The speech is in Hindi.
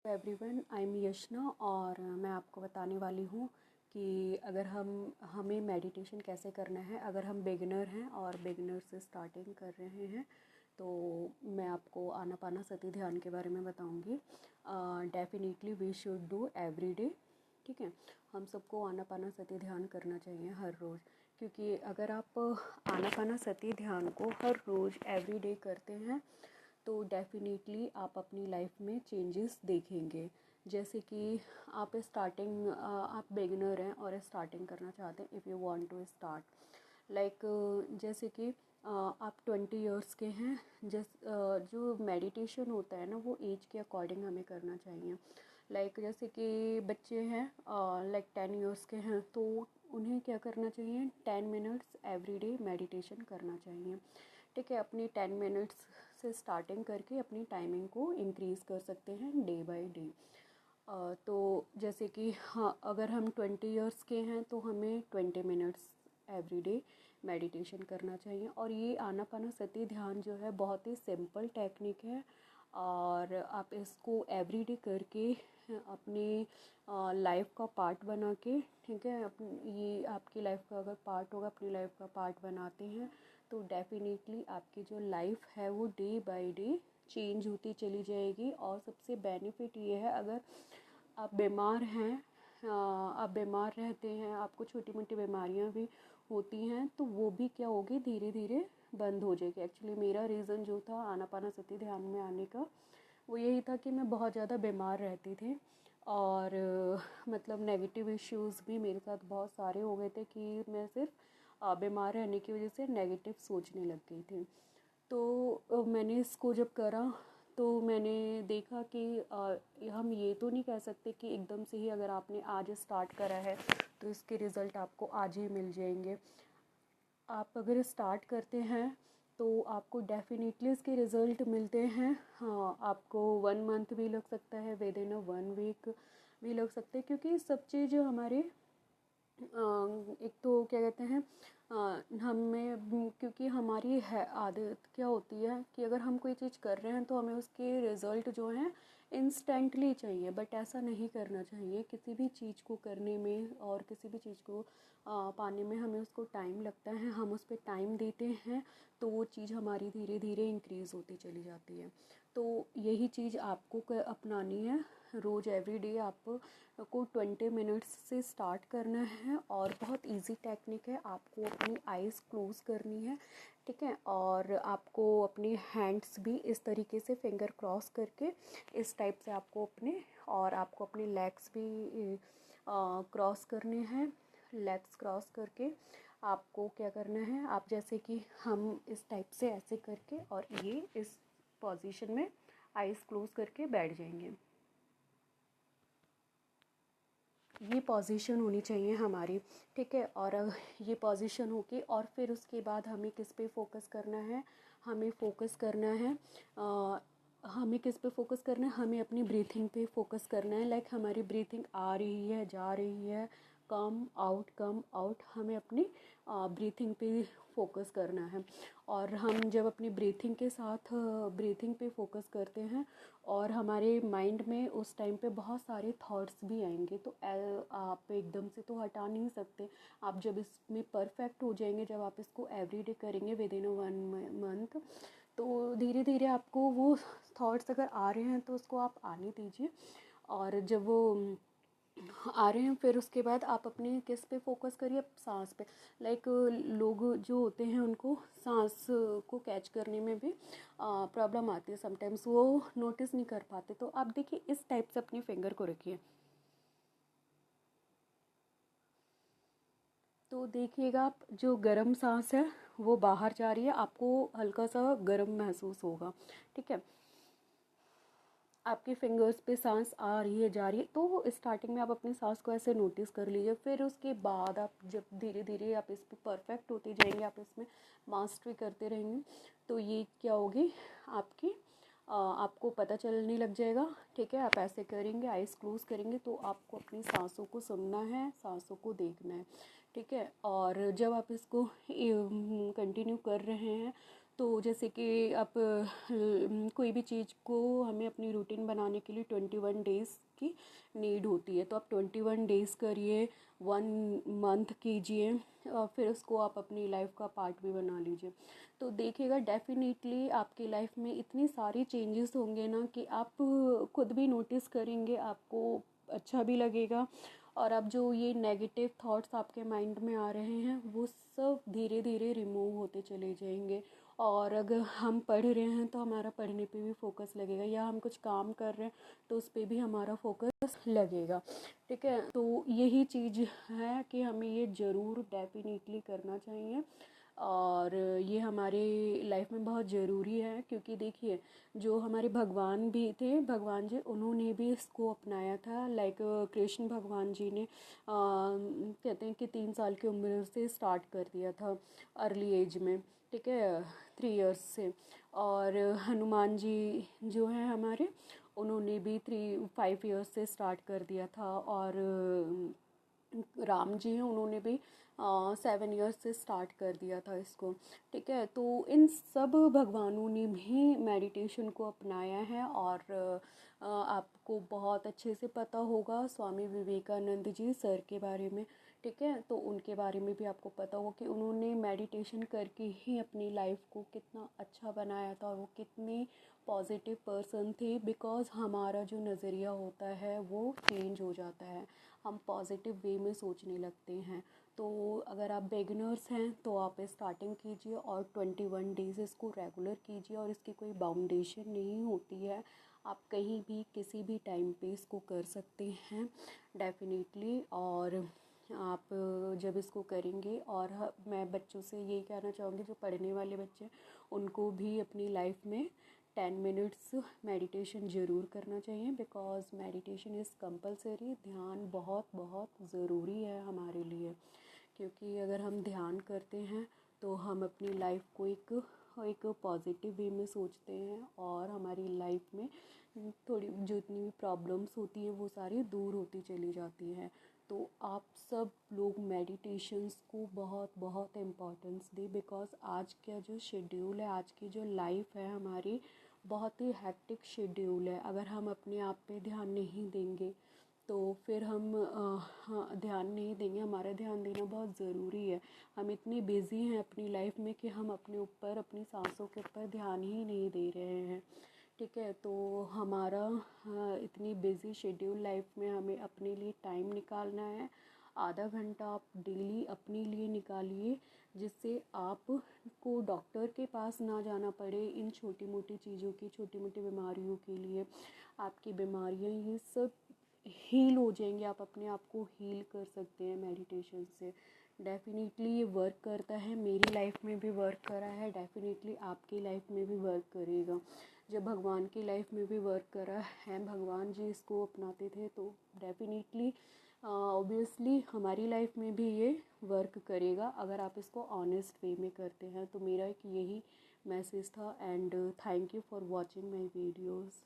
एवरीवन, आई एम यशना और मैं आपको बताने वाली हूँ कि अगर हमें मेडिटेशन कैसे करना है। अगर हम बिगिनर हैं और बिगिनर से स्टार्टिंग कर रहे हैं तो मैं आपको आनापानासती ध्यान के बारे में बताऊँगी। Definitely we should do every day. ठीक है, हम सबको आनापानासती ध्यान करना चाहिए हर रोज़, क्योंकि अगर आप आनापानासती ध्यान को हर रोज़ एवरी डे करते हैं तो डेफिनेटली आप अपनी लाइफ में चेंजेस देखेंगे। जैसे कि आप बिगिनर हैं और स्टार्टिंग करना चाहते हैं, if you want to start like जैसे कि आप 20 इयर्स के हैं। जो मेडिटेशन होता है ना, वो एज के अकॉर्डिंग हमें करना चाहिए। लाइक जैसे कि बच्चे हैं लाइक 10 इयर्स के हैं तो उन्हें क्या करना चाहिए, 10 मिनट्स एवरी डे मेडिटेशन करना चाहिए। ठीक है, अपनी 10 मिनट्स से स्टार्टिंग करके अपनी टाइमिंग को इंक्रीज़ कर सकते हैं डे बाय डे। तो जैसे कि हाँ, अगर हम 20 इयर्स के हैं तो हमें 20 मिनट्स एवरी डे मेडिटेशन करना चाहिए। और ये आनापानासती ध्यान जो है बहुत ही सिंपल टेक्निक है और आप इसको एवरी डे करके अपनी लाइफ का पार्ट बना के, ठीक है, ये आपकी लाइफ का अगर पार्ट होगा, अपनी लाइफ का पार्ट बनाते हैं तो डेफिनेटली आपकी जो लाइफ है वो डे बाय डे चेंज होती चली जाएगी। और सबसे बेनिफिट ये है, अगर आप बीमार हैं, आप बीमार रहते हैं, आपको छोटी मोटी बीमारियां भी होती हैं तो वो भी क्या होगी, धीरे धीरे बंद हो जाएगी। एक्चुअली मेरा रीज़न जो था आनापानासती ध्यान में आने का वो यही था कि मैं बहुत ज़्यादा बीमार रहती थी और मतलब नेगेटिव इश्यूज़ भी मेरे साथ बहुत सारे हो गए थे कि मैं सिर्फ बीमार रहने की वजह से नेगेटिव सोचने लग गई थी। तो मैंने इसको जब करा तो मैंने देखा कि हम ये तो नहीं कह सकते कि एकदम से ही अगर आपने आज स्टार्ट करा है तो इसके रिज़ल्ट आपको आज ही मिल जाएंगे। आप अगर स्टार्ट करते हैं तो आपको डेफिनेटली इसके रिज़ल्ट मिलते हैं। हाँ, आपको 1 मंथ भी लग सकता है, विद इन 1 वीक भी लग सकते हैं, क्योंकि सब चीज़ हमारे एक तो क्या कहते हैं हमें, क्योंकि हमारी है आदत क्या होती है कि अगर हम कोई चीज़ कर रहे हैं तो हमें उसके रिज़ल्ट जो हैं इंस्टेंटली चाहिए। बट ऐसा नहीं करना चाहिए। किसी भी चीज़ को करने में और किसी भी चीज़ को पाने में हमें उसको टाइम लगता है। हम उस पर टाइम देते हैं तो वो चीज़ हमारी धीरे धीरे इंक्रीज़ होती चली जाती है। तो यही चीज़ आपको अपनानी है। रोज़ एवरी डे आपको 20 मिनट्स से स्टार्ट करना है और बहुत इजी टेक्निक है। आपको अपनी आइज़ क्लोज करनी है, ठीक है, और आपको अपने हैंड्स भी इस तरीके से फिंगर क्रॉस करके इस टाइप से आपको अपने लेग्स भी क्रॉस करने हैं। लेग्स क्रॉस करके आपको क्या करना है, आप जैसे कि हम इस टाइप से ऐसे करके और ये इस पोजीशन में आइज़ क्लोज करके बैठ जाएंगे। ये पोजीशन होनी चाहिए हमारी, ठीक है। और ये पोजीशन होके और फिर उसके बाद हमें किस पे फोकस करना है, हमें फोकस करना है हमें किस पे फोकस करना है, हमें अपनी ब्रीथिंग पे फोकस करना है। लाइक हमारी ब्रीथिंग आ रही है, जा रही है, कम आउट, हमें अपनी ब्रीथिंग पे फोकस करना है। और हम जब अपनी ब्रीथिंग के साथ ब्रीथिंग पे फोकस करते हैं और हमारे माइंड में उस टाइम पे बहुत सारे थॉट्स भी आएंगे तो आप एकदम से तो हटा नहीं सकते। आप जब इसमें परफेक्ट हो जाएंगे, जब आप इसको एवरीडे करेंगे विद इन 1 मंथ, तो धीरे धीरे आपको वो थॉट्स अगर आ रहे हैं तो उसको आप आने दीजिए। और जब वो आ रहे हैं फिर उसके बाद आप अपने किस पे फोकस करिए, सांस पे। लाइक लोग जो होते हैं उनको सांस को कैच करने में भी प्रॉब्लम आती है समटाइम्स, वो नोटिस नहीं कर पाते। तो आप देखिए इस टाइप से अपने फिंगर को रखिए, तो देखिएगा आप जो गर्म सांस है वो बाहर जा रही है, आपको हल्का सा गर्म महसूस होगा, ठीक है। आपके फिंगर्स पे सांस आ रही है, जा रही है, तो स्टार्टिंग में आप अपनी सांस को ऐसे नोटिस कर लीजिए। फिर उसके बाद आप जब धीरे धीरे आप इस पर परफेक्ट होते जाएंगे, आप इसमें मास्टरी करते रहेंगे, तो ये क्या होगी आपकी आपको पता चलने लग जाएगा, ठीक है। आप ऐसे करेंगे, आइज़ क्लोज करेंगे, तो आपको अपनी सांसों को सुनना है, सांसों को देखना है, ठीक है। और जब आप इसको कंटिन्यू कर रहे हैं तो जैसे कि आप कोई भी चीज़ को हमें अपनी रूटीन बनाने के लिए 21 डेज़ की नीड होती है, तो आप 21 डेज़ करिए, 1 मंथ कीजिए, और फिर उसको आप अपनी लाइफ का पार्ट भी बना लीजिए। तो देखिएगा डेफिनेटली आपकी लाइफ में इतनी सारी चेंजेस होंगे ना कि आप खुद भी नोटिस करेंगे, आपको अच्छा भी लगेगा। और अब जो ये नेगेटिव थॉट्स आपके माइंड में आ रहे हैं वो सब धीरे धीरे रिमूव होते चले जाएंगे। और अगर हम पढ़ रहे हैं तो हमारा पढ़ने पे भी फोकस लगेगा, या हम कुछ काम कर रहे हैं तो उस पे भी हमारा फोकस लगेगा। ठीक है, तो यही चीज़ है कि हमें ये ज़रूर डेफिनेटली करना चाहिए, और ये हमारे लाइफ में बहुत ज़रूरी है। क्योंकि देखिए, जो हमारे भगवान भी थे, भगवान जी, उन्होंने भी इसको अपनाया था। लाइक कृष्ण भगवान जी ने कहते हैं कि 3 साल की उम्र से स्टार्ट कर दिया था, अर्ली एज में। ठीक है, 3 इयर्स से। और हनुमान जी जो हैं हमारे, उन्होंने भी 5 इयर्स से स्टार्ट कर दिया था। और राम जी हैं, उन्होंने भी 7 इयर्स से स्टार्ट कर दिया था इसको। ठीक है, तो इन सब भगवानों ने भी मेडिटेशन को अपनाया है। और आपको बहुत अच्छे से पता होगा स्वामी विवेकानंद जी सर के बारे में। ठीक है, तो उनके बारे में भी आपको पता होगा कि उन्होंने मेडिटेशन करके ही अपनी लाइफ को कितना अच्छा बनाया था, और वो कितने पॉजिटिव पर्सन थे। बिकॉज़ हमारा जो नज़रिया होता है वो चेंज हो जाता है, हम पॉजिटिव वे में सोचने लगते हैं। तो अगर आप बिगिनर्स हैं तो आप स्टार्टिंग कीजिए, और 21 डेज़ इसको रेगुलर कीजिए, और इसकी कोई बाउंडेशन नहीं होती है, आप कहीं भी किसी भी टाइम पे इसको कर सकते हैं डेफिनेटली। और आप जब इसको करेंगे, और मैं बच्चों से यही कहना चाहूँगी, जो पढ़ने वाले बच्चे, उनको भी अपनी लाइफ में 10 मिनट्स मेडिटेशन ज़रूर करना चाहिए। Because meditation is compulsory. ध्यान बहुत बहुत ज़रूरी है हमारे लिए। क्योंकि अगर हम ध्यान करते हैं तो हम अपनी लाइफ को एक पॉजिटिव वे में सोचते हैं, और हमारी लाइफ में थोड़ी जितनी भी प्रॉब्लम्स होती हैं वो सारी दूर होती चली जाती हैं। तो आप सब लोग मेडिटेशंस को बहुत बहुत इम्पोर्टेंस दें। बिकॉज़ आज का जो शेड्यूल है, आज की जो लाइफ है हमारी, बहुत ही हैक्टिक शेड्यूल है। अगर हम अपने आप पे ध्यान नहीं देंगे तो फिर हम हाँ, ध्यान नहीं देंगे, हमारा ध्यान देना बहुत ज़रूरी है। हम इतने बिज़ी हैं अपनी लाइफ में कि हम अपने ऊपर, अपनी सांसों के ऊपर ध्यान ही नहीं दे रहे हैं। ठीक है, तो हमारा इतनी बिज़ी शेड्यूल लाइफ में हमें अपने लिए टाइम निकालना है। आधा घंटा आप डेली अपने लिए निकालिए, जिससे आपको डॉक्टर के पास ना जाना पड़े इन छोटी मोटी चीज़ों की, छोटी मोटी बीमारियों के लिए। आपकी बीमारियां ये सब हील हो जाएंगे, आप अपने आप को हील कर सकते हैं मेडिटेशन से। डेफिनेटली ये वर्क करता है, मेरी लाइफ में भी वर्क करा है, डेफिनेटली आपकी लाइफ में भी वर्क करेगा। जब भगवान की लाइफ में भी वर्क करा है, भगवान जी इसको अपनाते थे, तो डेफिनेटली ऑब्वियसली हमारी लाइफ में भी ये वर्क करेगा, अगर आप इसको ऑनेस्ट वे में करते हैं। तो मेरा एक यही मैसेज था। And thank you for watching my videos.